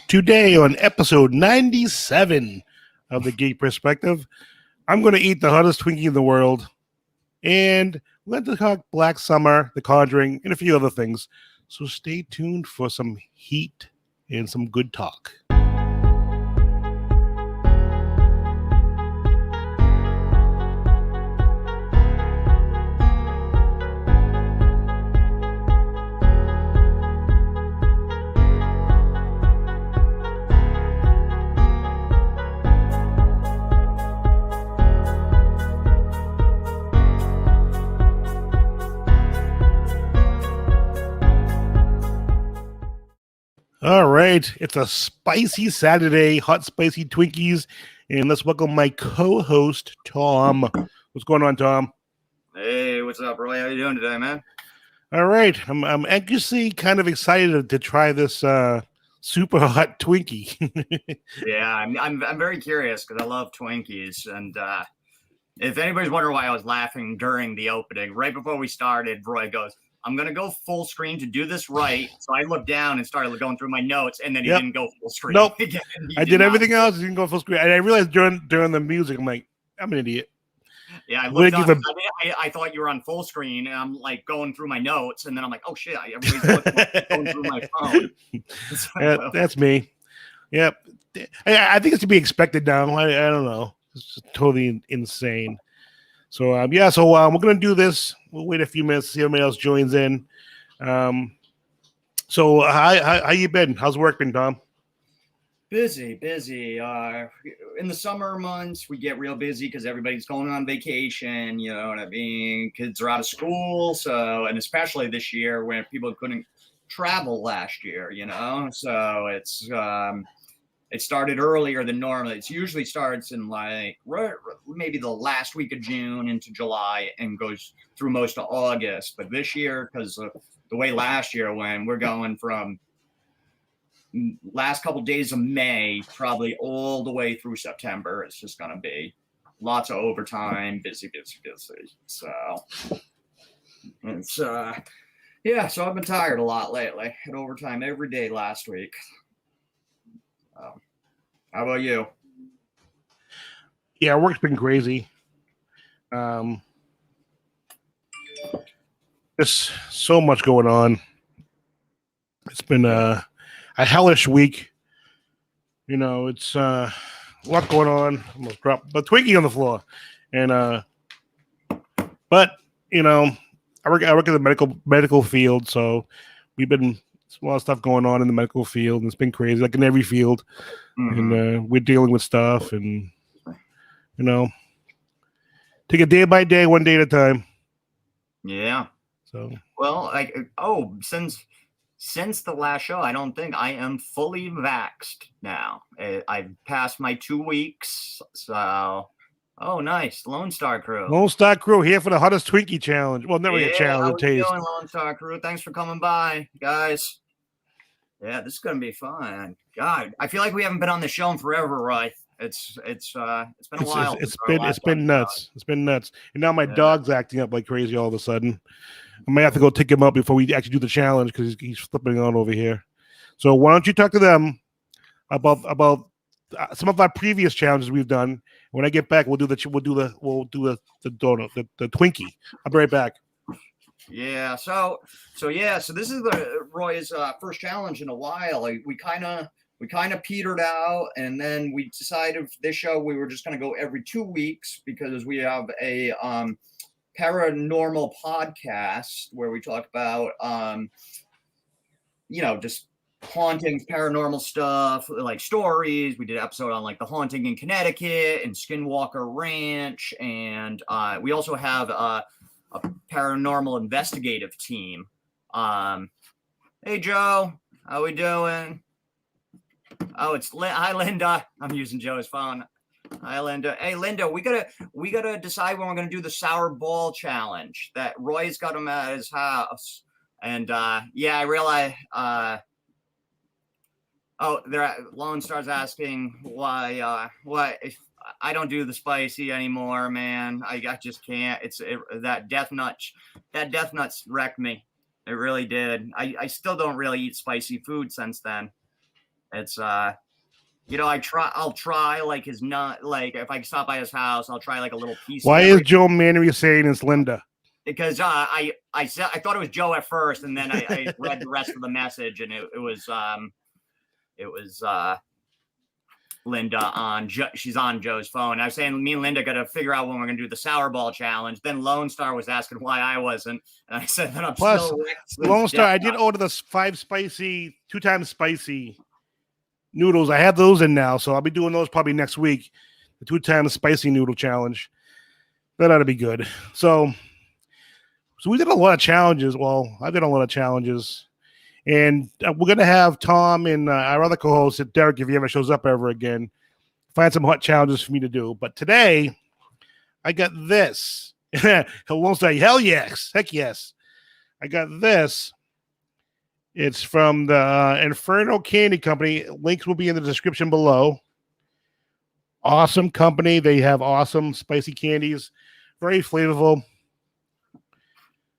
Today on episode 97 of the Geek Perspective, I'm going to eat the hottest Twinkie in the world, and we're going to talk Black Summer, The Conjuring, and a few other things. So stay tuned for some heat and some good talk. All right, it's a spicy Saturday, hot spicy Twinkies, and let's welcome my co-host Tom. What's going on, Tom? Hey, what's up, Roy? How you doing today, man? All right, I'm anxiously kind of excited to try this super hot Twinkie. Yeah, I'm very curious because I love Twinkies, and if anybody's wondering why I was laughing during the opening, right before we started, Roy goes, I'm going to go full screen to do this right. So I looked down and started going through my notes, and then he didn't go full screen. Nope. I did everything else. He didn't go full screen. And I realized during the music, I'm like, I'm an idiot. Yeah, I looked up. I thought you were on full screen, and I'm like going through my notes, and then I'm like, oh, shit, everybody's going through my phone. So, that's me. Yep. I think it's to be expected now. I don't know. It's just totally insane. So, we're going to do this. We'll wait a few minutes to see if anybody else joins in. So, how you been? How's work been, Tom? Busy. In the summer months, we get real busy because everybody's going on vacation. You know what I mean? Kids are out of school. So, and especially this year when people couldn't travel last year, you know? So, it's... it started earlier than normal. It usually starts in maybe the last week of June into July and goes through most of August. But this year, because of the way last year went, we're going from last couple days of May, probably all the way through September. It's just going to be lots of overtime, busy. So it's, so I've been tired a lot lately. Had overtime every day last week. How about you? Yeah, work's been crazy. There's so much going on. It's been a hellish week. You know, it's a lot going on. Almost dropped the Twinkie on the floor, and but you know, I work in the medical field, so we've been. A lot of stuff going on in the medical field, and it's been crazy, like in every field. Mm-hmm. And we're dealing with stuff, and you know, take it day by day, one day at a time. Yeah. So since the last show, I don't think I am fully vaxxed now. I've passed my 2 weeks, so. Oh, nice. Lone Star Crew. Lone Star Crew here for the hottest Twinkie challenge. Well, never a challenge. How you doing, Lone Star Crew? Thanks for coming by, guys. Yeah, this is going to be fun. God, I feel like we haven't been on the show in forever, Roy. It's been a while. It's been nuts. It's been nuts. And now my dog's acting up like crazy all of a sudden. I might have to go take him out before we actually do the challenge because he's flipping on over here. So why don't you talk to them about some of our previous challenges we've done. When I get back, we'll do the donut, the Twinkie. I'll be right back. Yeah. So this is Roy's first challenge in a while. We kind of petered out, and then we decided for this show we were just going to go every 2 weeks because we have a paranormal podcast where we talk about just hauntings, paranormal stuff, like stories. We did an episode on like the haunting in Connecticut and Skinwalker Ranch, and we also have a paranormal investigative team. Hey Joe, how we doing? Oh, it's hi Linda. I'm using Joe's phone. Hi Linda. Hey Linda, we gotta decide when we're gonna do the sour ball challenge that Roy's got him at his house, and I realize. Lone Star's asking why if I don't do the spicy anymore, man. I just can't. That death nuts wrecked me. It really did. I still don't really eat spicy food since then. It's I'll try like his nut. Like if I stop by his house, I'll try like a little piece. Why is Joe Mannery saying it's Linda? Because I thought it was Joe at first, and then I read the rest of the message, and it was Linda on she's on Joe's phone. I was saying me and Linda got to figure out when we're gonna do the sour ball challenge. Then Lone Star was asking why I wasn't, and I said that I'm still Lone Star. I did order the 5 spicy, 2 times spicy noodles. I have those in now, so I'll be doing those probably next week. The 2 times spicy noodle challenge. That ought to be good. So we did a lot of challenges. Well, I did a lot of challenges. And we're going to have Tom and our other co-host, Derek, if he ever shows up ever again, find some hot challenges for me to do. But today, I got this. Lone Star, hell yes. Heck yes. I got this. It's from the Inferno Candy Company. Links will be in the description below. Awesome company. They have awesome spicy candies. Very flavorful.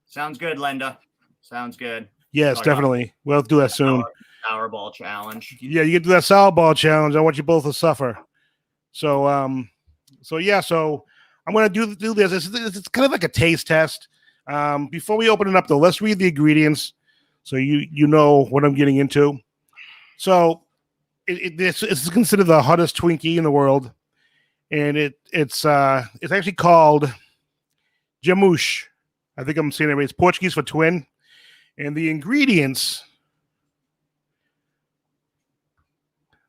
Sounds good, Linda. Sounds good. Yes, definitely. We'll do that soon. Sour ball challenge. Yeah, you can do that sour ball challenge. I want you both to suffer. So I'm going to do this. It's kind of like a taste test. Before we open it up, though, let's read the ingredients so you know what I'm getting into. So it's considered the hottest Twinkie in the world, and it's actually called jamouche. I think I'm saying it right. It's Portuguese for twin. And the ingredients.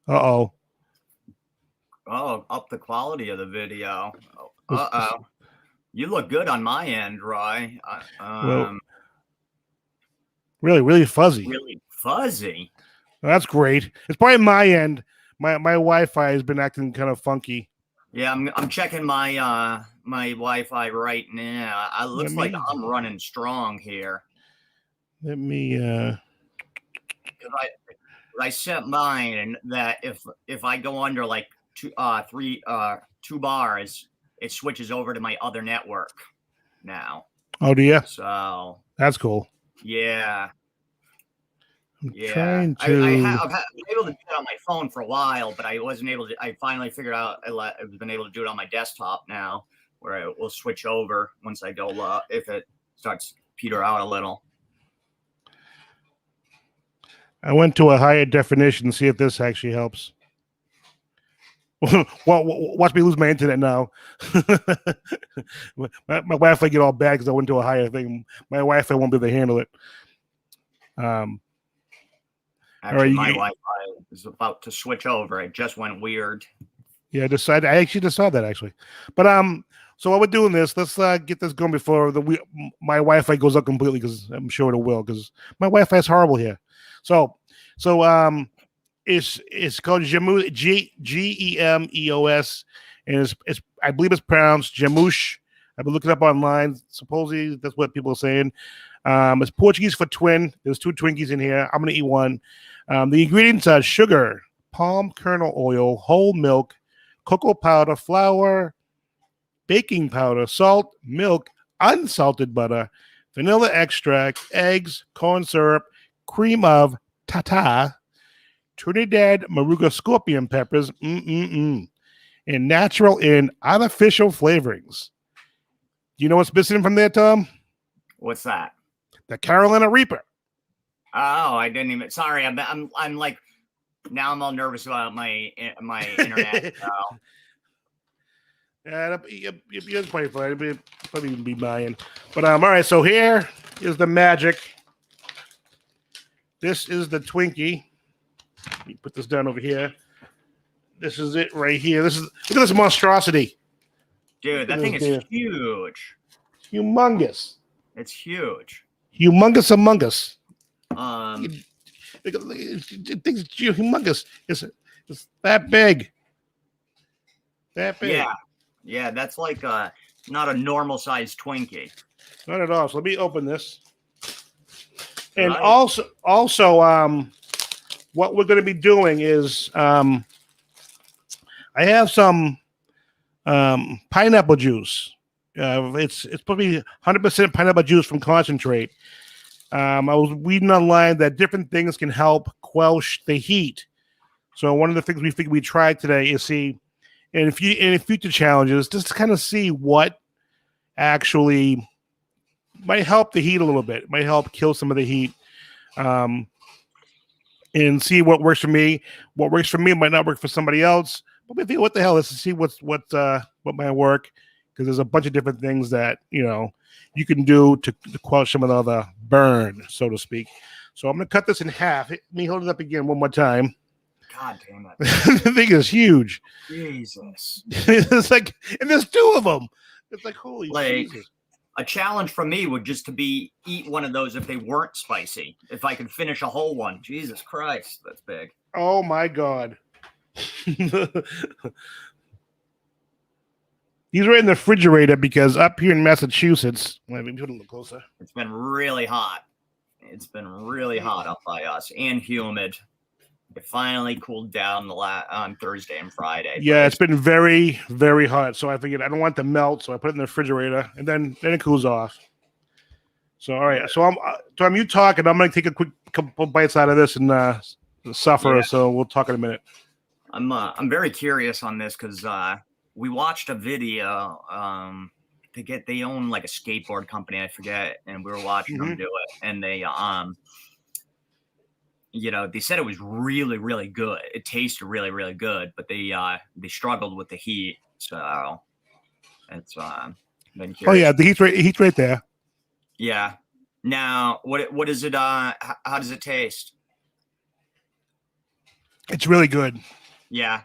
Oh, up the quality of the video. You look good on my end, Roy. Well, really fuzzy. Really fuzzy. Well, that's great. It's probably my end. My Wi-Fi has been acting kind of funky. Yeah, I'm checking my my Wi-Fi right now. It looks like I'm running strong here. Let me. I set mine that if I go under like 2 bars, it switches over to my other network now. Oh, do you? So that's cool. Yeah. I'm trying to. I've been able to do it on my phone for a while, but I wasn't able to. I finally figured out I've been able to do it on my desktop now, where I will switch over once I go if it starts peter out a little. I went to a higher definition to see if this actually helps. Well, watch me lose my internet now. my Wi-Fi get all bad because I went to a higher thing. My Wi-Fi won't be able to handle it. Actually, my Wi-Fi is about to switch over. It just went weird. Yeah, I actually just saw that actually. But so while we're doing this, let's get this going before my Wi-Fi goes up completely, because I'm sure it will, because my Wi-Fi is horrible here. So it's called Jamouche, Gemeos, and it's I believe it's pronounced Jamouche. I've been looking up online. Supposedly that's what people are saying. It's Portuguese for twin. There's 2 Twinkies in here. I'm gonna eat one. The ingredients are sugar, palm kernel oil, whole milk, cocoa powder, flour, baking powder, salt, milk, unsalted butter, vanilla extract, eggs, corn syrup, cream of tartar, Trinidad Maruga scorpion peppers, and natural and artificial flavorings. Do you know what's missing from there, Tom? What's that? The Carolina Reaper. Oh, I didn't even. Sorry, I'm like now I'm all nervous about my internet. So. Yeah, it's probably fine. It'll probably be mine. But all right. So here is the magic. This is the Twinkie. Let me put this down over here. This is it right here. Look at this monstrosity. Dude, that thing is huge. Humongous. It's huge. Humongous among us. It's humongous. It's that big. That big. Yeah, that's like not a normal sized Twinkie. Not at all. So let me open this. And also, what we're going to be doing is, I have some pineapple juice. It's probably 100% pineapple juice from concentrate. I was reading online that different things can help quench the heat. So one of the things we think we tried today is see, and if you in future challenges, just to kind of see what actually might help the heat a little bit, might help kill some of the heat, and see what works for me. What works for me might not work for somebody else. But we think, what the hell? Let's see what might work, because there's a bunch of different things that you can do to quell some of the other burn, so to speak. So I'm gonna cut this in half. Let me hold it up again one more time. God damn it! The thing is huge. Jesus. It's like, and there's 2 of them. It's like, holy Jesus. A challenge for me would just to be eat one of those if they weren't spicy. If I could finish a whole one. Jesus Christ, that's big. Oh my God. These are in the refrigerator because up here in Massachusetts, let me put a little closer. It's been really hot. It's been really hot up by us and humid. It finally cooled down on Thursday and Friday. Yeah, it's been very, very hot. So I figured I don't want it to melt, so I put it in the refrigerator, and then it cools off. So all right, so Tom, you talk, and I'm gonna take a quick couple bites out of this and suffer. Yeah. So we'll talk in a minute. I'm very curious on this because we watched a video. They own like a skateboard company, I forget, and we were watching them do it, and they they said it was really, really good. It tasted really, really good, but they struggled with the heat. So it's been curious. Oh yeah, the heat's right there. Yeah. Now, what is it? How does it taste? It's really good. Yeah.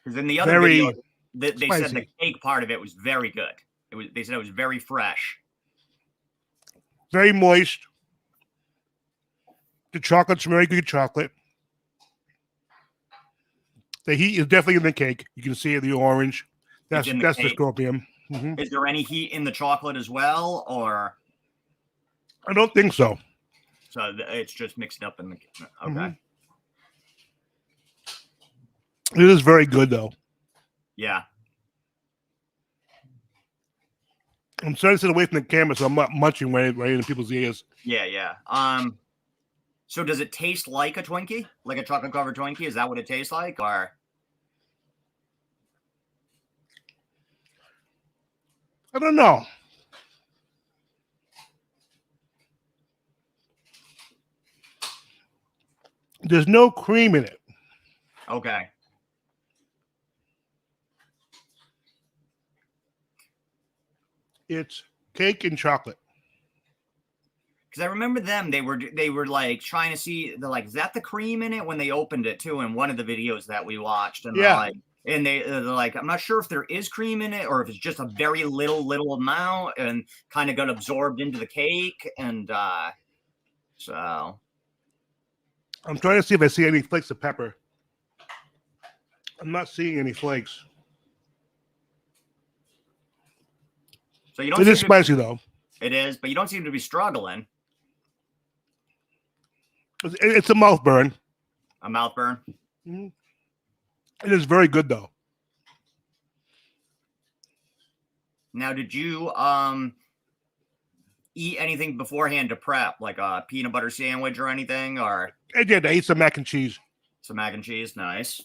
Because in the other video, they said the cake part of it was very good. They said it was very fresh. Very moist. The chocolate's very good chocolate. The heat is definitely in the cake. You can see the orange. That's the scorpion. Mm-hmm. Is there any heat in the chocolate as well, or? I don't think so. So it's just mixed up in the. Okay. Mm-hmm. It is very good, though. Yeah. I'm starting to sit away from the camera, so I'm not munching right in people's ears. Yeah, yeah. So does it taste like a Twinkie? Like a chocolate covered Twinkie? Is that what it tastes like? Or I don't know. There's no cream in it. Okay. It's cake and chocolate. Because I remember them, they were like trying to see, they're like, is that the cream in it when they opened it too in one of the videos that we watched? And yeah. They're like, I'm not sure if there is cream in it or if it's just a very little amount and kind of got absorbed into the cake. And so I'm trying to see if I see any flakes of pepper. I'm not seeing any flakes. So you don't. It is spicy though. It is, but you don't seem to be struggling. It's a mouth burn. A mouth burn. Mm-hmm. It is very good though. Now, did you eat anything beforehand to prep, like a peanut butter sandwich or anything? Or I did. I ate some mac and cheese. Some mac and cheese, nice.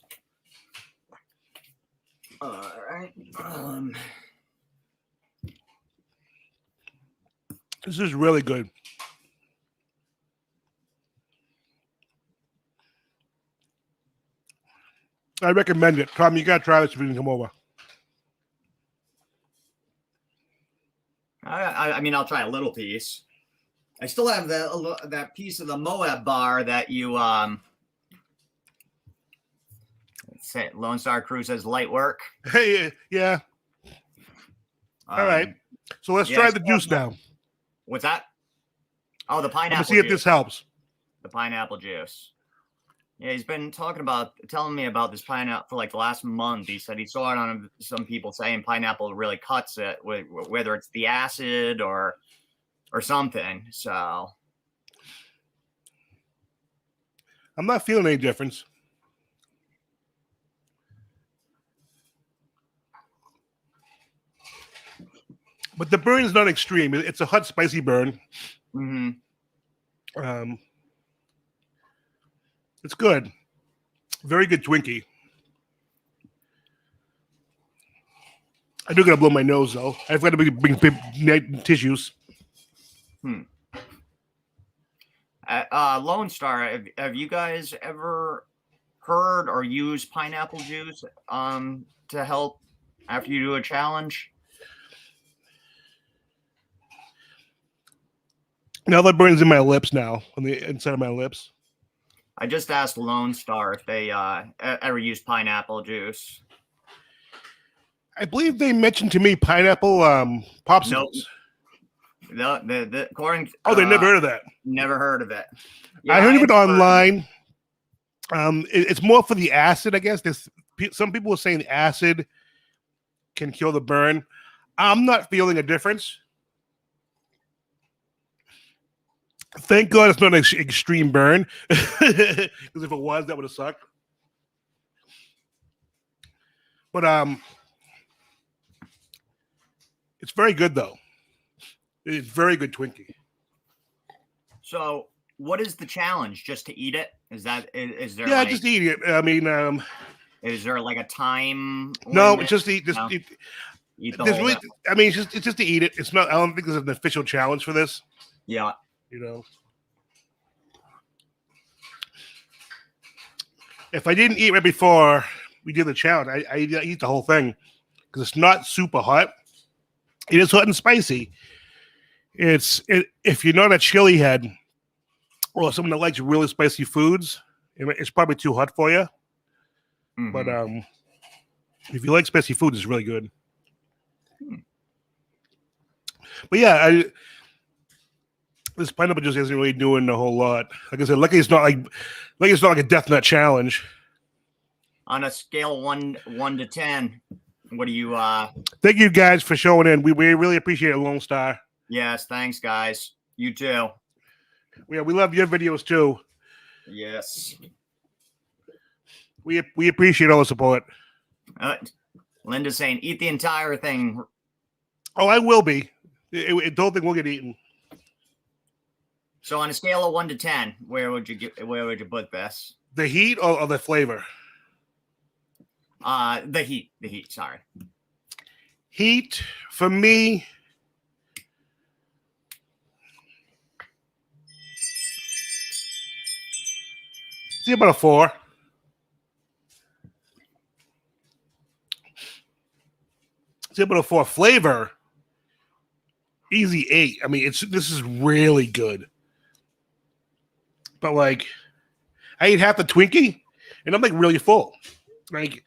All right. This is really good. I recommend it. Tom, you got to try this if you can come over. I mean, I'll try a little piece. I still have that piece of the Moab bar that you say Lone Star Crew says light work. Hey, yeah. All right. So let's try the juice now. What's that? Oh, the pineapple. Let's see if this helps. The pineapple juice. Yeah, he's been telling me about this pineapple for like the last month. He said he saw it on some people saying pineapple really cuts it, whether it's the acid or something. So I'm not feeling any difference. But the burn is not extreme. It's a hot, spicy burn. Mm-hmm. It's good. Very good Twinkie. I do gotta blow my nose though. I've got to bring tissues. Lone Star, have you guys ever heard or used pineapple juice to help after you do a challenge? Now that burns in my lips now, on the inside of my lips. I just asked Lone Star if they ever used pineapple juice. I believe they mentioned to me pineapple popsicles. Nope. According they never heard of that. Never heard of it. Yeah, I heard of it online. It's more for the acid, I guess. Some people are saying the acid can kill the burn. I'm not feeling a difference. Thank God it's not an extreme burn. Because if it was, that would have sucked. But it's very good though. It's very good Twinkie. So, what is the challenge? Just to eat it? Is there? Yeah, like, just eat it. I mean, is there like a time? No, it's just eat. Just no. eat. Eat the whole really, I mean, it's just to eat it. It's not. I don't think there's an official challenge for this. Yeah. You know, if I didn't eat right before we did the challenge, I eat the whole thing because it's not super hot. It is hot and spicy. If you're not a chili head or someone that likes really spicy foods, it's probably too hot for you. Mm-hmm. But if you like spicy foods, it's really good. But yeah, this pineapple juice isn't really doing a whole lot. Like I said, lucky it's not like a death nut challenge. On a scale 1 to 10, what do you? Thank you guys for showing in. We really appreciate it, Lone Star. Yes, thanks, guys. You too. Yeah, we love your videos too. Yes. We appreciate all the support. Linda's saying, eat the entire thing. Oh, I will be. I don't think we'll get eaten. So on a scale of 1 to 10, where would you put this? The heat or the flavor? The heat. Sorry. Heat for me. See about a 4. See about a 4. Flavor. Easy 8. I mean, this is really good. But like, I ate half the Twinkie, and I'm like really full. Like,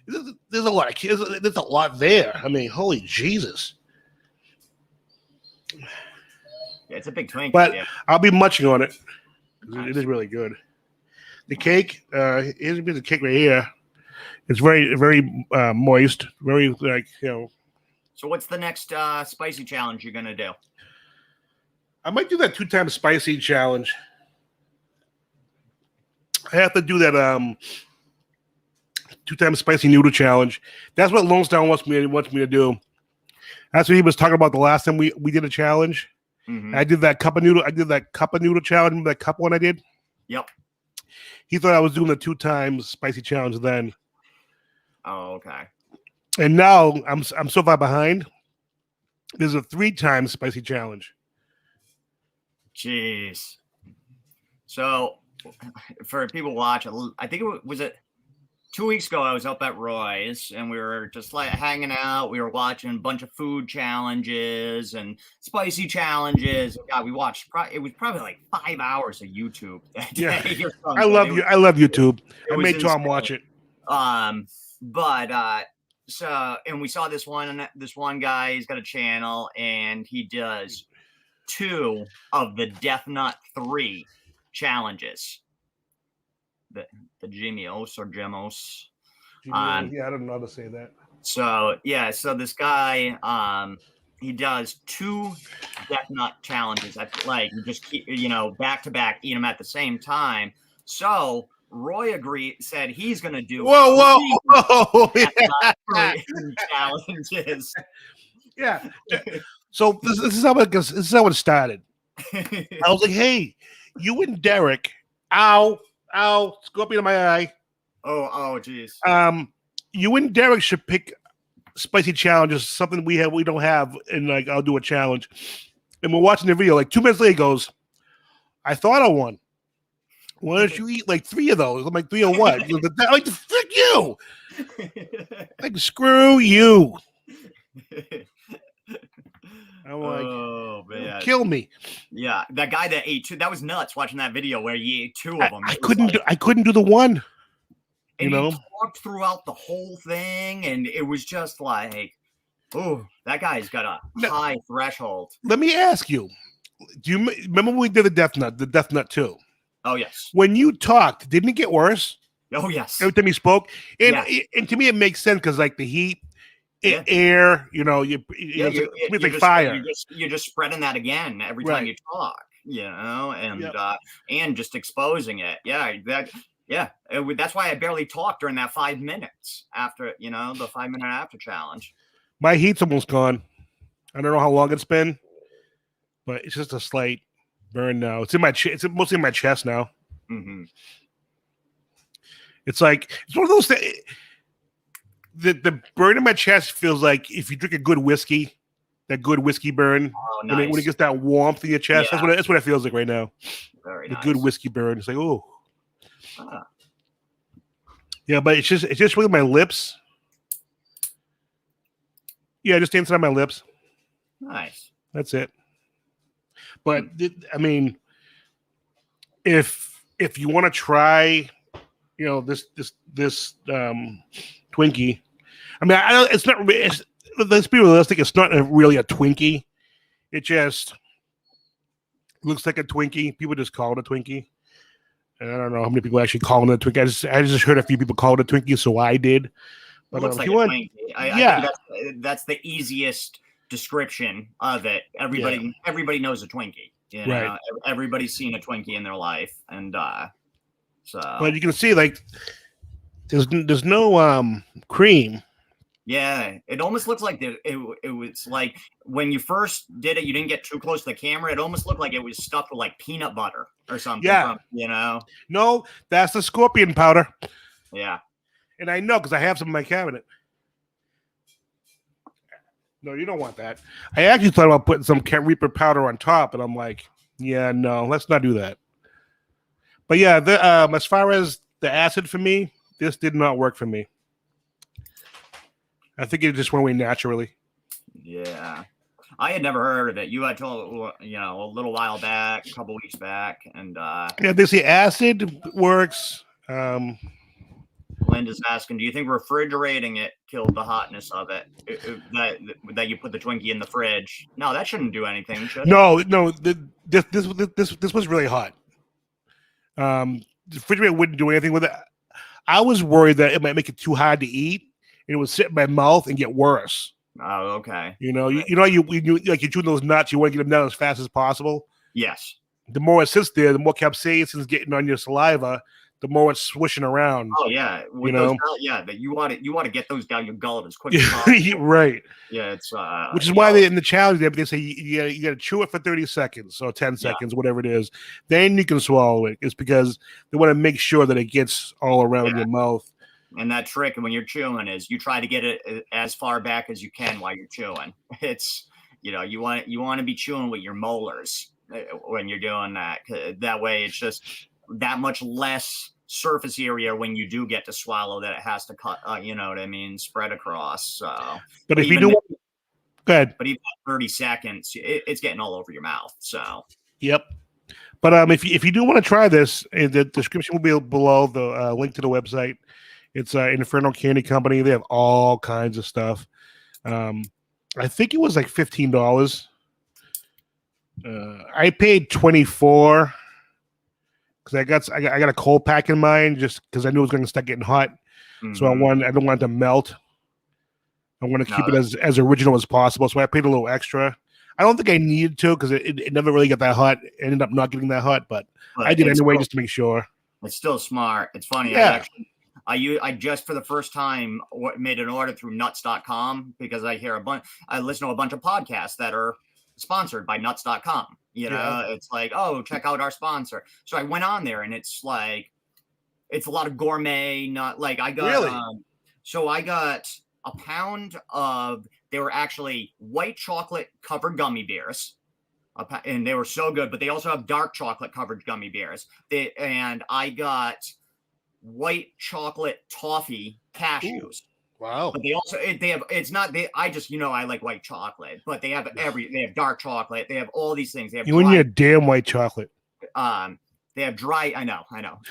there's a lot of there's a lot there. I mean, holy Jesus! Yeah, it's a big Twinkie. But yeah. I'll be munching on it. Nice. It is really good. The cake, here's the cake right here. It's very, very moist. Very like So what's the next spicy challenge you're gonna do? I might do that 2 times spicy challenge. I have to do that 2 times spicy noodle challenge. That's what Lone Star wants me to do. That's what he was talking about the last time we did a challenge. Mm-hmm. I did that cup of noodle. I did that cup of noodle challenge. Remember that cup one I did? Yep. He thought I was doing the 2 times spicy challenge then. Oh, okay. And now I'm so far behind. There's a 3 times spicy challenge. Jeez. So for people watching, I think it was 2 weeks ago. I was up at Roy's and we were just like hanging out. We were watching a bunch of food challenges and spicy challenges. God, we watched. It was probably like 5 hours of YouTube. Yeah, I love you. I love YouTube. I made Tom watch it. So we saw this one guy. He's got a channel and he does 2 of the Death Nut 3 challenges. The Gemios or Gemos. Yeah, I don't know how to say that. So this guy, he does 2 Death Nut challenges. Like you just keep, back to back, eat them at the same time. So Roy said he's going to do whoa challenges. Yeah. So this is how it started. I was like, hey, you and Derek, ow, scorpion in my eye. geez. You and Derek should pick spicy challenges, something we don't have, and like I'll do a challenge. And we're watching the video. Like 2 minutes later, he goes, "I thought I won. Why don't you eat like 3 of those?" I'm like, 3 of what? He goes, like, frick you! Like, screw you! I'm like, oh man, kill me. Yeah, that guy that ate 2, that was nuts. Watching that video where he ate 2 of them. I couldn't do the one. And he talked throughout the whole thing, and it was just like, oh, that guy's got a high threshold. Let me ask you: do you remember when we did the Death Nut 2? Oh yes. When you talked, didn't it get worse? Oh yes. Every time you spoke, and to me it makes sense because like the heat, air, it's like fire. You're just spreading that again every time you talk, and just exposing it. That's why I barely talked during that 5 minutes after, the 5-minute after challenge. My heat's almost gone. I don't know how long it's been, but it's just a slight burn now. It's in my it's mostly in my chest now. Mm-hmm. It's like it's one of those things. The burn in my chest feels like if you drink a good whiskey, that good whiskey burn. Oh, nice. When it gets that warmth in your chest, that's what it feels like right now. Very nice. Good whiskey burn. It's like, oh. Yeah, but it's just with my lips. Yeah, just inside my lips. Nice. That's it. But I mean, if you want to try, this Twinkie. I mean, it's not. Let's be realistic. It's not really a Twinkie. It just looks like a Twinkie. People just call it a Twinkie. And I don't know how many people actually call it a Twinkie. I just heard a few people call it a Twinkie, so I did. But it looks like a Twinkie. I think that's the easiest description of it. Everybody knows a Twinkie. Right. Everybody's seen a Twinkie in their life, and so. But you can see like there's no cream. Yeah, it almost looks like it was like when you first did it, you didn't get too close to the camera. It almost looked like it was stuffed with like peanut butter or something. Yeah. No, that's the scorpion powder. Yeah. And I know because I have some in my cabinet. No, you don't want that. I actually thought about putting some Reaper powder on top, and I'm like, yeah, no, let's not do that. But yeah, as far as the acid for me, this did not work for me. I think it just went away naturally. Yeah. I had never heard of it. You had told, a little while back, a couple weeks back. And yeah, they say acid works. Linda's asking, do you think refrigerating it killed the hotness of it? That you put the Twinkie in the fridge? No, that shouldn't do anything, should it? No. This was really hot. The refrigerator wouldn't do anything with it. I was worried that it might make it too hard to eat. And it would sit in my mouth and get worse. Oh, okay. You like you chew those nuts, you want to get them down as fast as possible. Yes. The more it sits there, the more capsaicin is getting on your saliva, the more it's swishing around. Oh yeah, that you want to get those down your gullet as quick as possible. Right. Yeah, it's which is why in the challenge they say you got to chew it for 30 seconds or 10 seconds, whatever it is. Then you can swallow it. It's because they want to make sure that it gets all around your mouth. And that trick when you're chewing is you try to get it as far back as you can while you're chewing. It's, you want to be chewing with your molars when you're doing that. That way it's just that much less surface area when you do get to swallow that it has to cut, spread across. So, but if you do, go ahead. But even 30 seconds, it's getting all over your mouth. So, yep. But if you do want to try this, the description will be below the link to the website. It's Inferno Candy Company. They have all kinds of stuff. I think it was like $15. I paid $24 because I got a cold pack in mind just because I knew it was going to start getting hot. Mm-hmm. So I don't want it to melt. I want to keep it as original as possible. So I paid a little extra. I don't think I needed to because it never really got that hot. It ended up not getting that hot, but I did anyway just to make sure. It's still smart. It's funny. Yeah. I just for the first time made an order through nuts.com because I listen to a bunch of podcasts that are sponsored by nuts.com. It's like, oh, check out our sponsor. So I went on there and it's like it's a lot of gourmet, not like I got. Really? So I got a pound of. They were actually white chocolate covered gummy bears, and they were so good. But they also have dark chocolate covered gummy bears. And I got white chocolate toffee cashews. Ooh, wow. But they also they have it's not they I just I like white chocolate, but they have they have dark chocolate, they have all these things. They have You and your damn white chocolate. They have dry I know.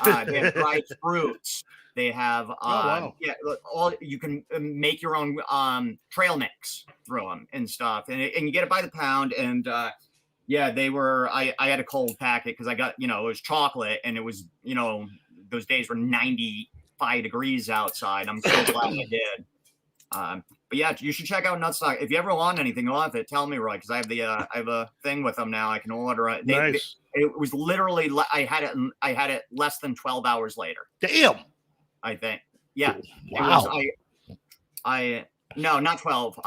They have dried fruits. They have wow. all you can make your own trail mix through them and stuff. And you get it by the pound and yeah, they were I had a cold packet because I got, it was chocolate and it was, those days were 95 degrees outside. I'm so glad I did. But yeah, you should check out Nutstock. If you ever want anything off it, tell me, Roy, because I have a thing with them now. I can order it. Nice. It was literally I had it less than 12 hours later. Damn. I think. Yeah. Wow. No, not 12.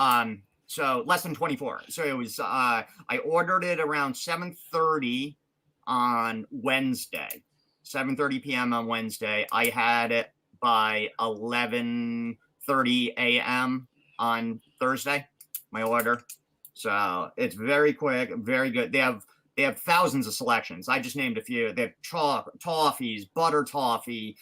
So less than 24. So it was I ordered it around 7:30 on Wednesday. 7:30 p.m. on Wednesday. I had it by 11:30 a.m. on Thursday, my order. So it's very quick, very good. They have thousands of selections. I just named a few. They have toffees, butter toffee,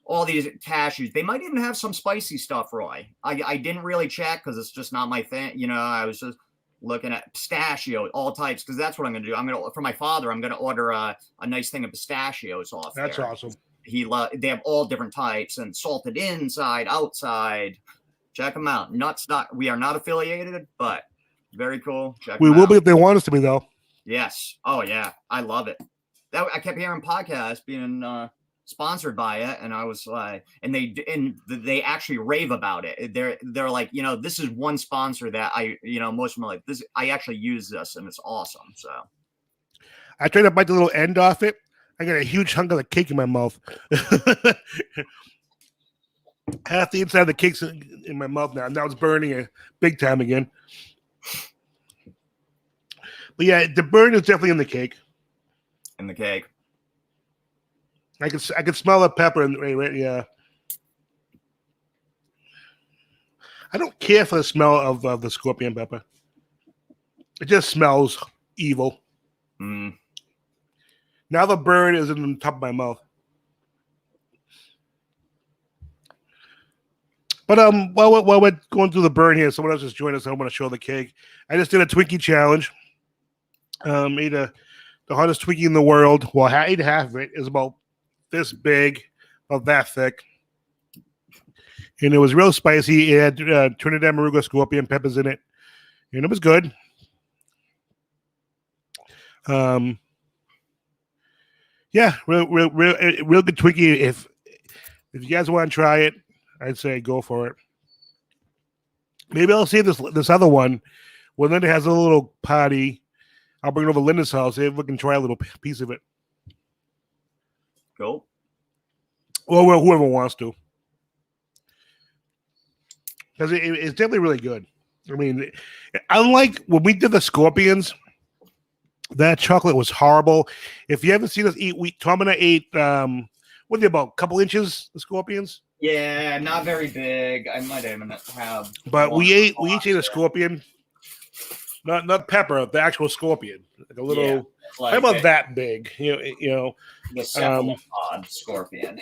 all these cashews. They might even have some spicy stuff, Roy. I didn't really check because it's just not my thing. I was just looking at pistachio, all types, because that's what I'm going to do. For my father, I'm going to order a nice thing of pistachios off there. That's awesome. They have all different types and salted inside, outside. Check them out. We are not affiliated, but very cool. We will be if they want us to be, though. Yes. Oh yeah, I love it. I kept hearing podcasts being sponsored by it, and I was like, and they actually rave about it. They're like, this is one sponsor that most of them are like this. I actually use this, and it's awesome. So I tried to bite the little end off it. I got a huge hunk of the cake in my mouth. Half the inside of the cake's in my mouth now. Now it's burning it big time again. But yeah, the burn is definitely in the cake. In the cake. I can smell the pepper. Right, yeah. I don't care for the smell of the scorpion pepper. It just smells evil. Mm. Now the burn is in the top of my mouth. But while we're going through the burn here, someone else just joined us. I want to show the cake. I just did a Twinkie challenge. Ate the hottest Twinkie in the world. Well, I ate half of it. It was about this big, about that thick. And it was real spicy. It had Trinidad Maruga scorpion peppers in it. And it was good. Yeah, real good Twinkie. If you guys want to try it, I'd say go for it. Maybe I'll see this other one. When Linda has a little party, I'll bring it over to Linda's house. See if we can try a little piece of it. Cool. Well, whoever wants to. Because it's definitely really good. I mean, unlike when we did the scorpions, that chocolate was horrible. If you haven't seen us eat, Tom and I ate, what are they, about a couple inches, the scorpions? Yeah, not very big. I might even have. But we each ate a scorpion. Not pepper, the actual scorpion. Like a little, yeah, like about that big. You know. The cephalopod scorpion.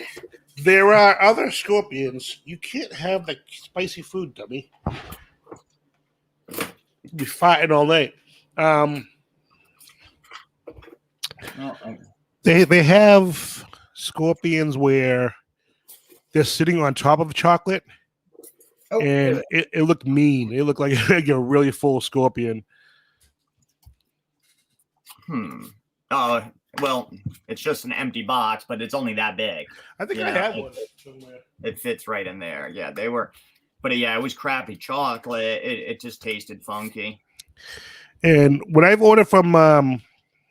There are other scorpions. You can't have the spicy food, dummy. You'll be fighting all night. They have scorpions where they're sitting on top of chocolate, and it looked mean. It looked like a really full scorpion. Oh, well, it's just an empty box, but it's only that big. I think I have one somewhere. It fits right in there. Yeah, they were, but yeah, it was crappy chocolate. It just tasted funky. And what I've ordered from,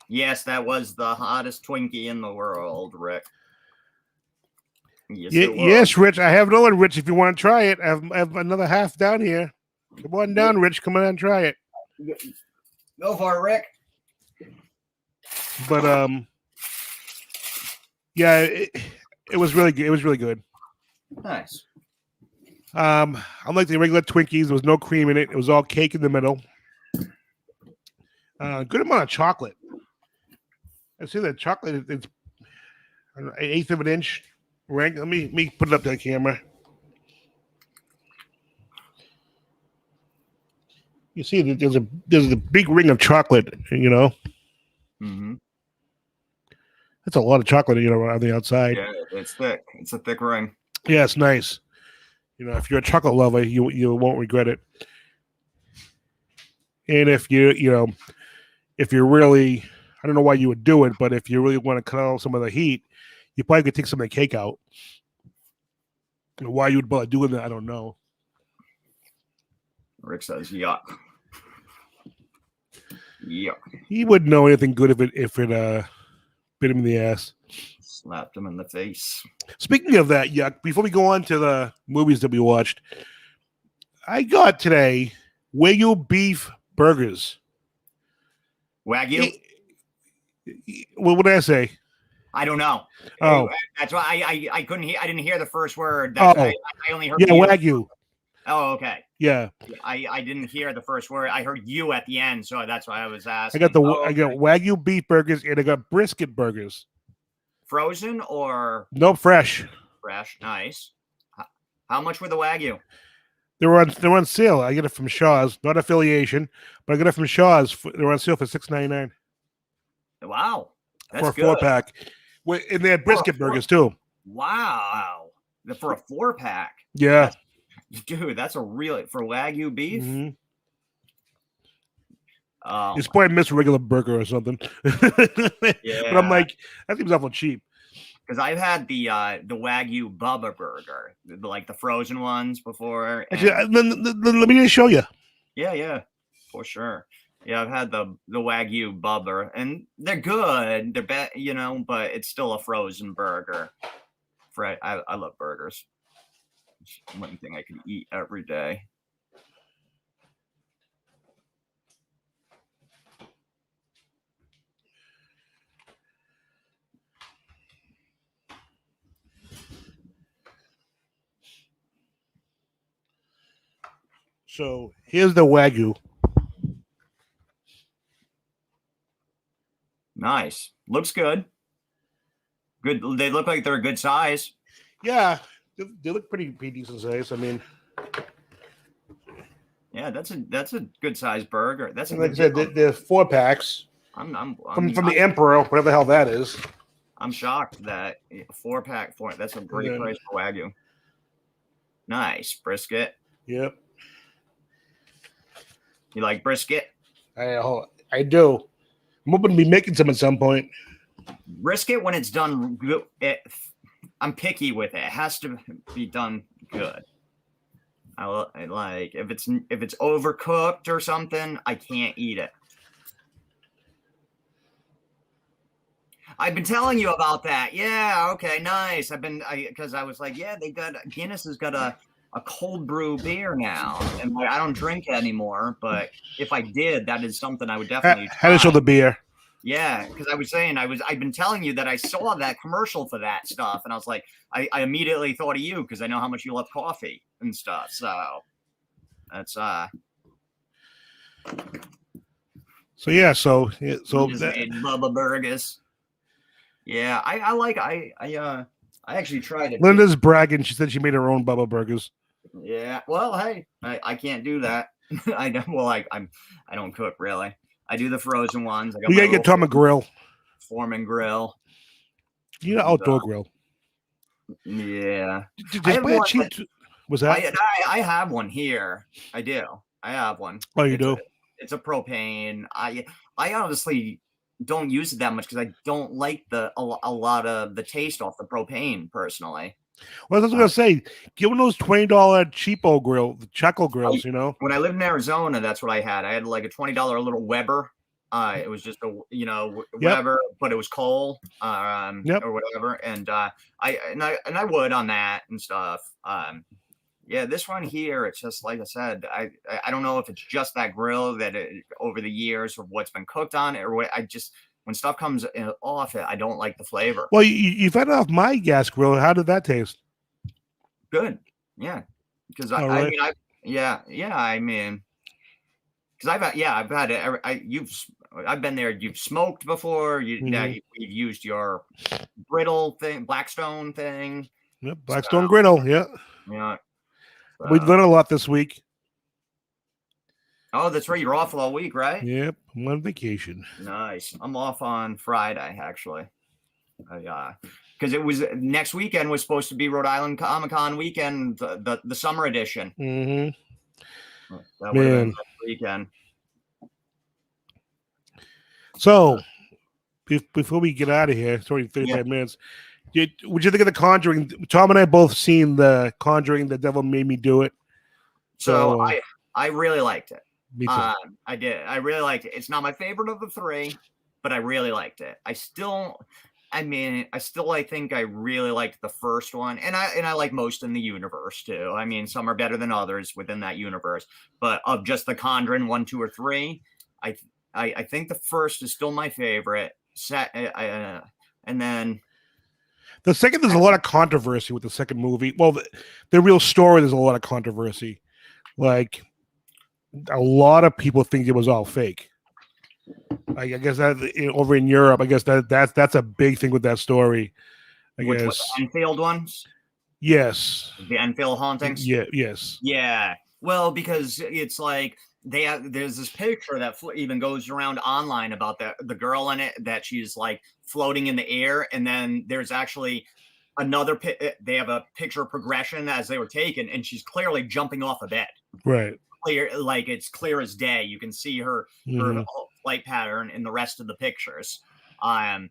yes, that was the hottest Twinkie in the world, Rick. Yes, Rich. I have another one, Rich. If you want to try it, I have another half down here. Come on down, Rich. Come on and try it. Go for it, Rick. But yeah, It was really good. It was really good. Nice. Unlike the regular Twinkies, there was no cream in it. It was all cake in the middle. Good amount of chocolate. I see that chocolate. It's I don't know, 1/8 of an inch. Right? Let me put it up to the camera. You see that there's a big ring of chocolate. You know, Mm-hmm. that's a lot of chocolate. You know, on the outside. Yeah, it's thick. It's a thick ring. Yeah, it's nice. You know, if you're a chocolate lover, you won't regret it. And if if you're really, I don't know why you would do it, but if you really want to cut out some of the heat, you probably could take some of the cake out. Why you would bother doing that, I don't know. Rick says, yuck. Yuck. He wouldn't know anything good if it bit him in the ass. Slapped him in the face. Speaking of that, yuck, before we go on to the movies that we watched, I got today Wagyu beef burgers. Wagyu? What did I say? I don't know. Oh, that's why I couldn't hear. I didn't hear the first word. Oh. I only heard yeah, you. Wagyu. Oh, okay. Yeah, I didn't hear the first word. I heard you at the end, so that's why I was asking. I got Wagyu beef burgers and I got brisket burgers. Frozen or No, fresh. fresh? Nice. How much were the Wagyu? They're on sale. I get it from Shaw's, not affiliation, but I get it from Shaw's. They're on sale for $6.99 Wow, that's for a good. 4-pack. And they had brisket burgers too. Wow, for a 4-pack. Yeah, Dude, that's a really for Wagyu beef. mm-hmm. Oh, It's probably missed a regular burger or something. yeah. But I'm like, that seems awful cheap. Because I've had the Wagyu Bubba burger, like the frozen ones before. Actually, let me just show you. Yeah, for sure. Yeah, I've had the Wagyu Bubba, and they're good. They're but it's still a frozen burger. I love burgers. It's one thing I could eat every day. So here's the Wagyu. Nice. Looks good. Good. They look like they're a good size. Yeah, they look pretty decent size. I mean, yeah, that's a good size burger. That's like I said, they're 4-packs. I'm From the Emperor, whatever the hell that is. I'm shocked that a 4-pack that's a great price for Wagyu. Nice brisket. Yep. You like brisket? I do. I'm hoping to be making some at some point. Brisket, when it's done good, I'm picky with it. It has to be done good. I like if it's overcooked or something, I can't eat it. I've been telling you about that. Yeah, okay, nice. Because I was like, yeah, Guinness has got a cold brew beer now, and I don't drink anymore. But if I did, that is something I would definitely try. How to show the beer? Yeah, because I was saying I've been telling you that I saw that commercial for that stuff, and I was like, I immediately thought of you because I know how much you love coffee and stuff. So that's So yeah, so Bubba Burgers. Yeah, I actually tried it. Linda's bragging. She said she made her own Bubba Burgers. Yeah. Well, hey, I can't do that. I don't. Well, I don't cook really. I do the frozen ones. You gotta get Tom a grill. Foreman grill. You know, outdoor grill. Yeah. Was that? I have one here. I do. I have one. Oh, you do? It's a propane. I honestly don't use it that much because I don't like a lot of the taste off the propane personally. Well, that's what I was gonna say. Give them those $20 cheapo grill, the Chaco grills. You know. When I lived in Arizona, that's what I had. I had like a $20 little Weber. It was just whatever, but it was coal, or whatever. And I would on that and stuff. Yeah, this one here, it's just like I said. I don't know if it's just that grill that over the years of what's been cooked on it, or what. when stuff comes off it, I don't like the flavor. Well, you've had it off my gas grill. How did that taste? Good. Yeah. Because I Right. mean, I mean, because I've had it. I've been there. You've smoked before. You've used your brittle thing, Blackstone thing. Yep, Blackstone griddle. Yeah. Yeah. We learned a lot this week. Oh, that's right. You're off all week, right? Yep, I'm on vacation. Nice. I'm off on Friday, actually. Because it was next weekend was supposed to be Rhode Island Comic Con weekend, the summer edition. Mm-hmm. That would have been next weekend. So, before we get out of here, it's already 35 minutes. Would you think of The Conjuring? Tom and I both seen The Conjuring. The Devil Made Me Do It. So I really liked it. Me too. I did. I really liked it. It's not my favorite of the three, but I really liked it. I think I really liked the first one, and I like most in the universe too. I mean, some are better than others within that universe, but of just The Conjuring 1, 2, or 3, I think the first is still my favorite. And then the second, there's a lot of controversy with the second movie. Well, the real story, there's a lot of controversy. Like, a lot of people think it was all fake. I guess that over in Europe, I guess that's a big thing with that story. Which was the Enfield ones? Yes. The Enfield hauntings? Yeah, yes. Yeah. Well, because it's like there's this picture that even goes around online about the girl in it, that she's like floating in the air, and then there's actually another they have a picture progression as they were taken, and she's clearly jumping off a bed. Right. Clear, like it's clear as day. You can see her flight pattern in the rest of the pictures. So I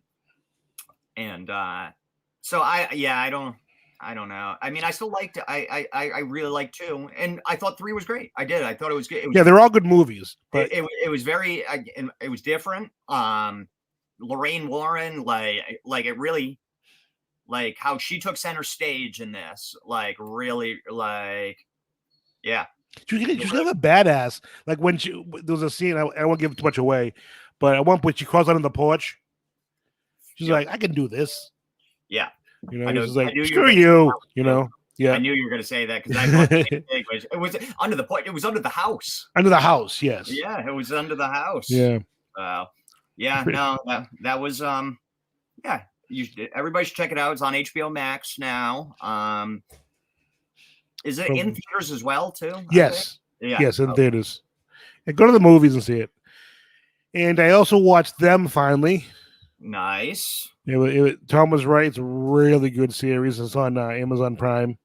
don't know. I mean, I still liked it. I really liked 2, and I thought 3 was great. I did. I thought it was good. They're all good movies, but it was very. It was different. Lorraine Warren, like it really, like how she took center stage in this. Like really, like yeah. She's kind of a badass. Like when there was a scene, I won't give too much away, but at one point she crawls out on the porch. She's like, I can do this. Yeah. You know, she's like, screw you. You know, yeah. I knew you were going to say that because I thought it was under the point. It was under the house. Under the house, yes. Yeah, it was under the house. Yeah. Yeah. No, that was yeah. Everybody should check it out. It's on HBO Max now. Is it in theaters as well too? Yes. Yeah. Yes, in theaters. And go to the movies and see it. And I also watched Them finally. Nice. Tom was right. It's a really good series. It's on Amazon Prime.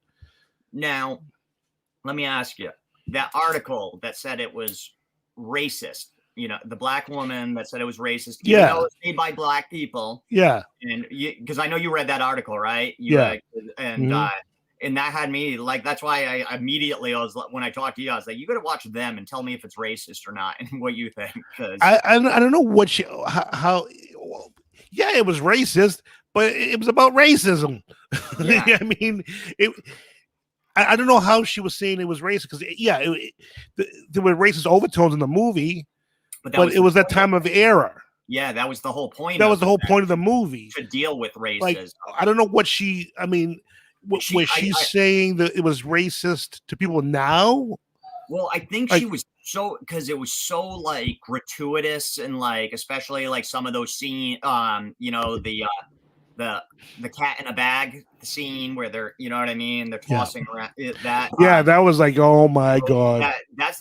Now, let me ask you, that article that said it was racist, you know, the black woman that said it was racist, even though it's made by black people. Yeah. And because I know you read that article, right? And that had me like, that's why I immediately, when I talked to you, I was like, you got to watch Them and tell me if it's racist or not and what you think. Because I don't know what how yeah, it was racist, but it was about racism. Yeah. I mean, I don't know how she was saying it was racist because there were racist overtones in the movie, but it was that time of era. Yeah, that was the whole point. That was the whole point of the movie, to deal with racism. Like, I don't know what she. I mean, was she saying that it was racist to people now? Well, I think she was because it was so like gratuitous and like especially like some of those scenes, you know, the cat in a bag scene where they're, you know what I mean, they're tossing around that. Yeah, that was like, oh my god,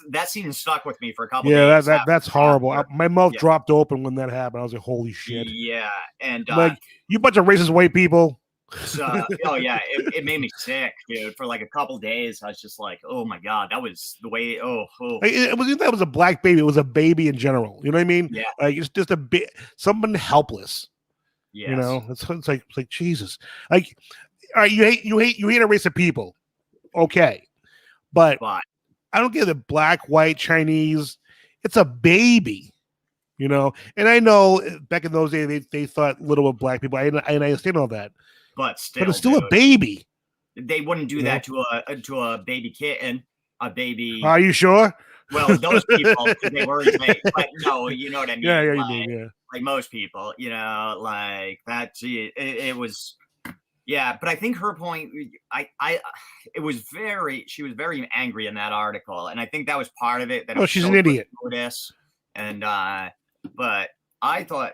that scene stuck with me for a couple. Days. That's horrible. My mouth dropped open when that happened. I was like, holy shit. Yeah, and like you bunch of racist white people. So, it made me sick, dude. For like a couple days, I was just like, "Oh my god, that was the way." It wasn't that was a black baby; it was a baby in general. You know what I mean? Yeah. Like it's just someone helpless. Yes. You know, it's like Jesus. Like, all right, you hate a race of people, okay, but I don't care the black, white, Chinese. It's a baby. You know, and I know back in those days they thought little of black people. I understand all that. But it's still a baby. They wouldn't do that to a baby kitten, a baby. Are you sure? Well, those people, they were insane. But no, you know what I mean. Yeah, you like, mean, yeah. like most people, like that. It was, yeah. But I think her point, she was very angry in that article, and I think that was part of it. That it Oh, was she's so an idiot. gratuitous, and but I thought,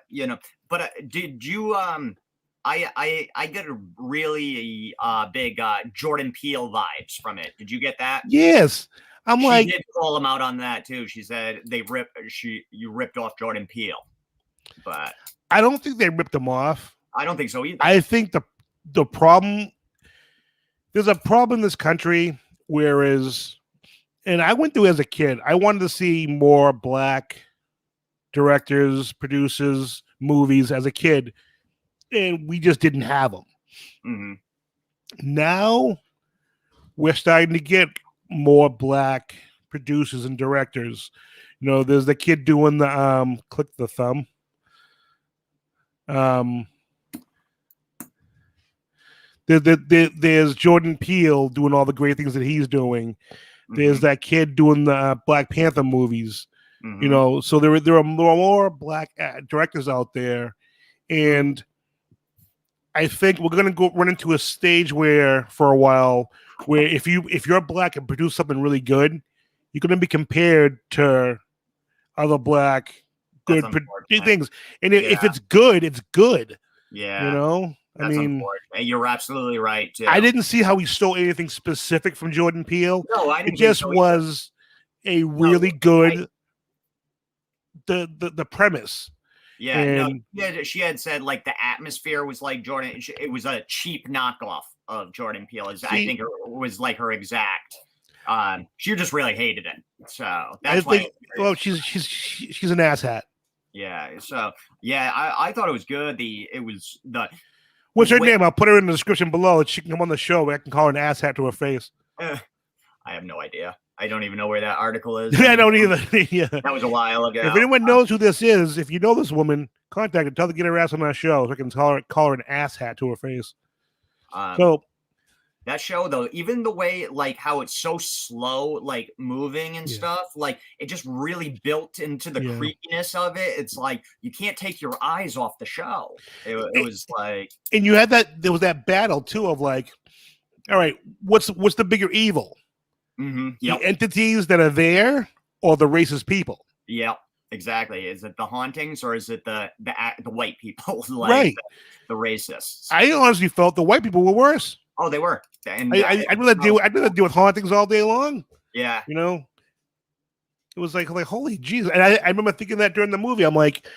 but did you I get a really big Jordan Peele vibes from it. Did you get that? Yes. I'm She like, did call him out on that too. She said you ripped off Jordan Peele, but I don't think they ripped him off. I don't think so either. I think the problem, there's a problem in this country, whereas, and I went through as a kid, I wanted to see more black directors, producers, movies as a kid, and we just didn't have them. Mm-hmm. Now we're starting to get more black producers and directors. There's the kid doing the click the thumb. There's Jordan Peele doing all the great things that he's doing. There's that kid doing the Black Panther movies. So there are more black directors out there, and I think we're gonna run into a stage where, for a while, where if you're black and produce something really good, you're gonna be compared to other black good things, and if it's good, it's good. Yeah, I mean, you're absolutely right too. I didn't see how he stole anything specific from Jordan Peele. No, I didn't. It just was a really good the premise. Yeah, and she had said like the atmosphere was like Jordan. It was a cheap knockoff of Jordan Peele. I think it was like her exact. She just really hated it. So that's why. Well, she's an asshat. Yeah. So yeah, I thought it was good. What's her name? I'll put her in the description below. She can come on the show. I can call her an asshat to her face. I have no idea. I don't even know where that article is. I don't either. Yeah. That was a while ago. If anyone knows who this is, if you know this woman, contact her. Tell her to get her ass on our show so I can call her an asshat to her face. So that show, though, even the way, like, how it's so slow, like, moving and stuff, like, it just really built into the creepiness of it. It's like, you can't take your eyes off the show. It was like... And you had there was that battle, too, of like, all right, what's the bigger evil? Mm-hmm. Yep. The entities that are there or the racist people? Yep, exactly. Is it the hauntings or is it the white people? Like, right. The racists. I honestly felt the white people were worse. Oh, they were. And I'd rather deal with hauntings all day long. Yeah. It was like holy Jesus. And I remember thinking that during the movie. I'm like,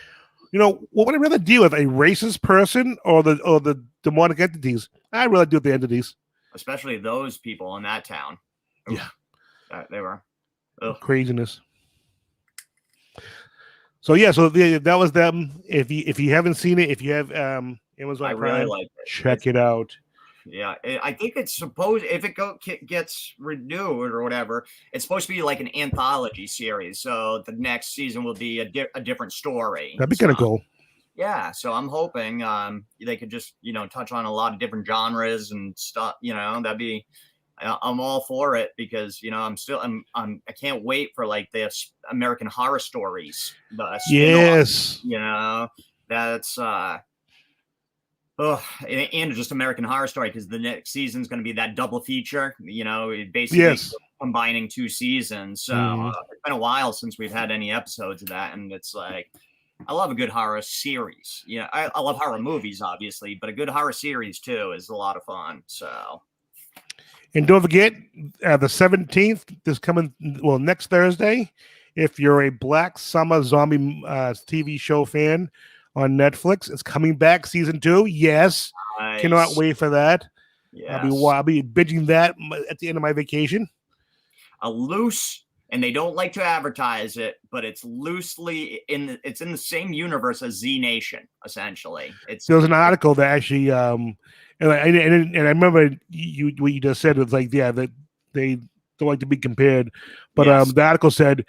what would I rather deal with, a racist person or the demonic entities? I'd rather deal with the entities. Especially those people in that town. Oof. Yeah. They were. Ugh. Craziness. So yeah, that was them. If you haven't seen it, if you have Amazon Prime, really like it. Check it out. Yeah, I think it's supposed, if it gets renewed or whatever, it's supposed to be like an anthology series. So the next season will be a different story. That'd be kind of cool. Yeah, so I'm hoping they could just touch on a lot of different genres and stuff. That'd be. I'm all for it because I can't wait for like the American Horror Stories. Yes. That's and just American Horror Story, because the next season's going to be that double feature. Basically combining 2 seasons. So it's been a while since we've had any episodes of that, and it's like, I love a good horror series. I love horror movies, obviously, but a good horror series too is a lot of fun. So. And don't forget, the 17th, next Thursday, if you're a Black Summer Zombie TV show fan on Netflix, it's coming back, season 2. Yes. Nice. Cannot wait for that. Yes. I'll be binging that at the end of my vacation. And they don't like to advertise it, but it's loosely in the same universe as Z Nation, essentially. There was an article that actually and I remember what you just said. It's like, yeah, that they don't like to be compared, but the article said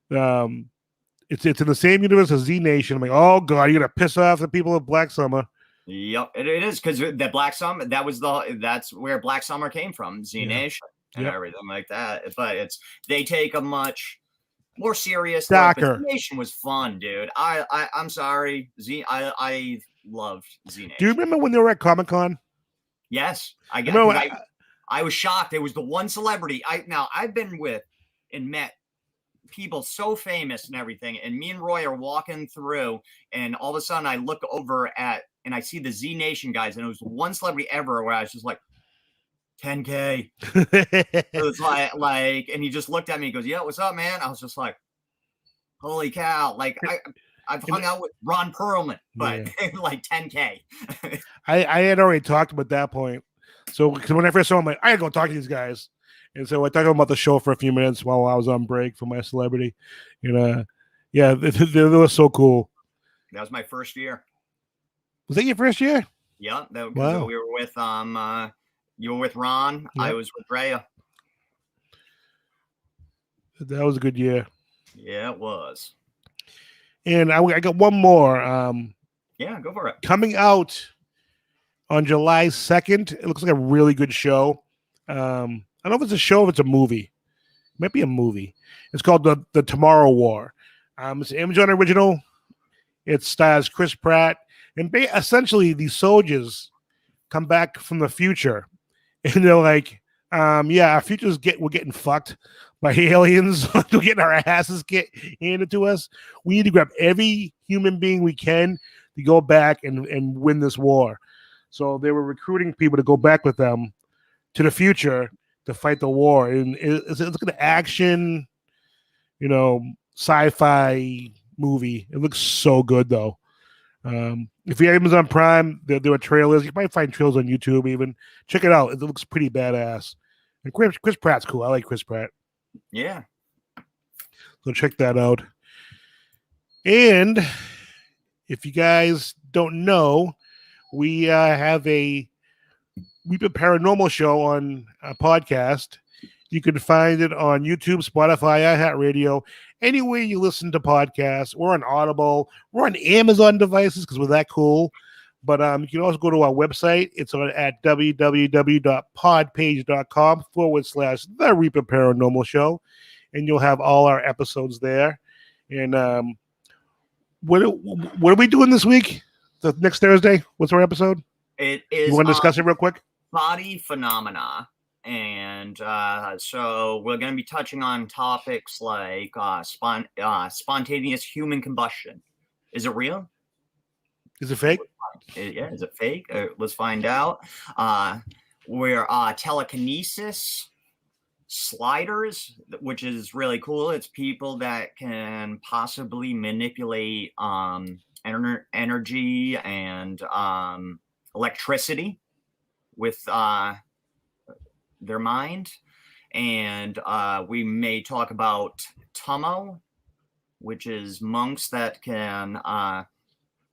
it's in the same universe as Z Nation. I'm like, oh god, you're gonna piss off the people of Black Summer. Yep, it is, because the Black Summer, that's where Black Summer came from, Z Nation and everything like that. But they take a much more serious. Darker. But Z Nation was fun, dude. I'm sorry, I loved Z Nation. Do you remember when they were at Comic-Con? Yes, I remember. I was shocked. It was the one celebrity. I've been with and met people so famous and everything, and me and Roy are walking through, and all of a sudden I look over at and I see the Z Nation guys, and it was one celebrity ever where I was just like, 10K. It was like, and he just looked at me and goes, "Yeah, what's up, man?" I was just like, holy cow! Like I've hung out with Ron Perlman, but like 10K. I had already talked to him at that point. So because when I first saw him, I had to go talk to these guys. And so I talked about the show for a few minutes while I was on break for my celebrity. And yeah, they were so cool. That was my first year. Was that your first year? Yeah. Wow. We were with you were with Ron. Yep. I was with Rhea. That was a good year. Yeah, it was. And I got one more. Yeah, go for it. Coming out on July 2nd. It looks like a really good show. I don't know if it's a show or if it's a movie. It might be a movie. It's called the Tomorrow War. It's an Amazon original. It stars Chris Pratt. And essentially, these soldiers come back from the future. And they're like, yeah, our future's we're getting fucked by aliens. We're getting our asses handed to us. We need to grab every human being we can to go back and win this war. So they were recruiting people to go back with them to the future to fight the war. And it's like an action, sci-fi movie. It looks so good, though. If you have Amazon Prime, there are trailers. You might find trailers on YouTube even. Check it out. It looks pretty badass. And Chris Pratt's cool. I like Chris Pratt. Yeah. So check that out. And if you guys don't know, we have a paranormal show on a podcast. You can find it on YouTube, Spotify, iHeartRadio, anywhere you listen to podcasts. We're on Audible. We're on Amazon devices because we're that cool. But you can also go to our website. It's at www.podpage.com/The Reaper Paranormal Show. And you'll have all our episodes there. And what are we doing this week? The next Thursday? What's our episode? It is. You want to discuss it real quick? Body phenomena. And so we're going to be touching on topics like spontaneous human combustion. Is it real? Is it fake? Yeah, is it fake? Let's find out. We're telekinesis, sliders, which is really cool. It's people that can possibly manipulate energy and electricity with their mind. And we may talk about Tummo, which is monks that can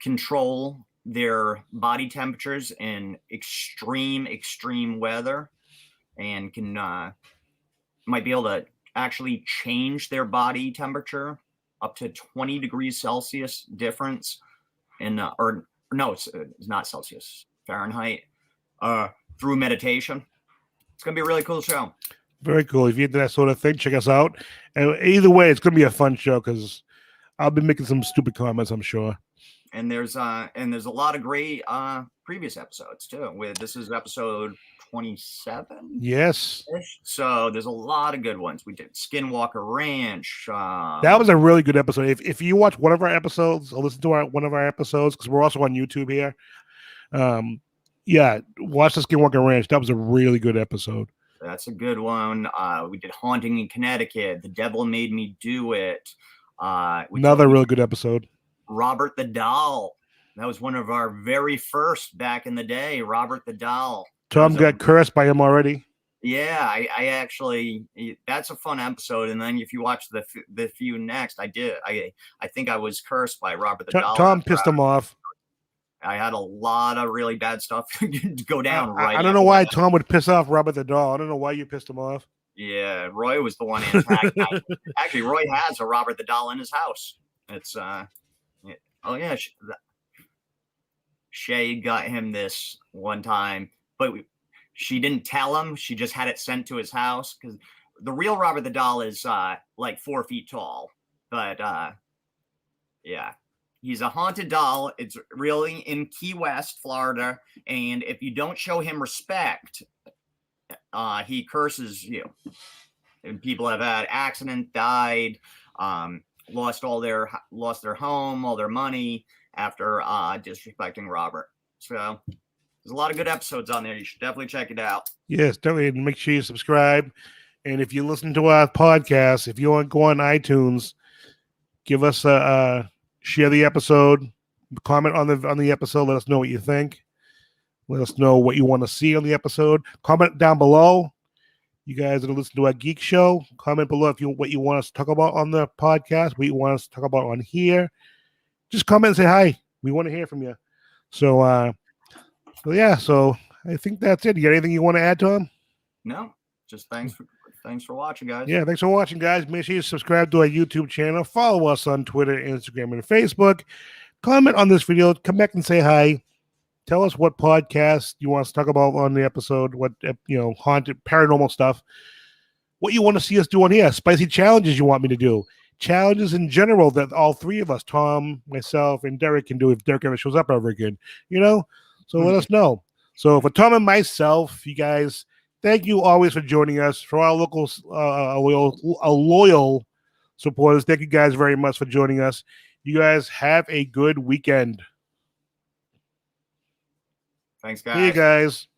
control their body temperatures in extreme weather, and can might be able to actually change their body temperature up to 20 degrees Celsius difference in it's not Celsius, Fahrenheit, through meditation. It's going to be a really cool show. Very cool. If you're into that sort of thing, check us out. And either way, it's going to be a fun show because I'll be making some stupid comments, I'm sure. And there's a lot of great previous episodes too. This is episode 27. Yes. So there's a lot of good ones. We did Skinwalker Ranch. That was a really good episode. If you watch one of our episodes or listen to one of our episodes, because we're also on YouTube here. Yeah, watch the Skinwalker Ranch. That was a really good episode. That's a good one. We did Haunting in Connecticut. The Devil Made Me Do It. Another really good episode. Robert the Doll. That was one of our very first back in the day. Robert the Doll. Tom got cursed by him already. Yeah, I actually, that's a fun episode. And then if you watch the few next, I think I was cursed by Robert the Doll. Tom pissed him off. I had a lot of really bad stuff go down. I don't know why Tom would piss off Robert the Doll. I don't know why you pissed him off. Yeah, Roy was the one antagonizing. Actually, Roy has a Robert the Doll in his house. It's oh yeah, Shay got him this one time, but she didn't tell him. She just had it sent to his house because the real Robert the Doll is like 4 feet tall, but yeah, he's a haunted doll. It's really in Key West, Florida, and if you don't show him respect, he curses you. And people have had accident, died, lost their home, all their money after disrespecting Robert. So there's a lot of good episodes on there. You should definitely check it out. Yes, definitely. Make sure you subscribe. And if you listen to our podcast, if you want to go on iTunes, give us share the episode, comment on the episode. Let us know what you think. Let us know what you want to see on the episode. Comment down below. You guys that listen to our Geek Show, comment below what you want us to talk about on the podcast, what you want us to talk about on here. Just comment and say hi. We want to hear from you. So I think that's it. You got anything you want to add, Tom? No, just thanks for watching, guys. Yeah, thanks for watching, guys. Make sure you subscribe to our YouTube channel. Follow us on Twitter, Instagram, and Facebook. Comment on this video. Come back and say hi. Tell us what podcast you want us to talk about on the episode. What haunted, paranormal stuff. What you want to see us do on here. Spicy challenges you want me to do. Challenges in general that all three of us, Tom, myself, and Derek, can do if Derek ever shows up ever again. So let us know. So for Tom and myself, you guys, thank you always for joining us. For our local, loyal supporters, thank you guys very much for joining us. You guys have a good weekend. Thanks, guys. See you guys.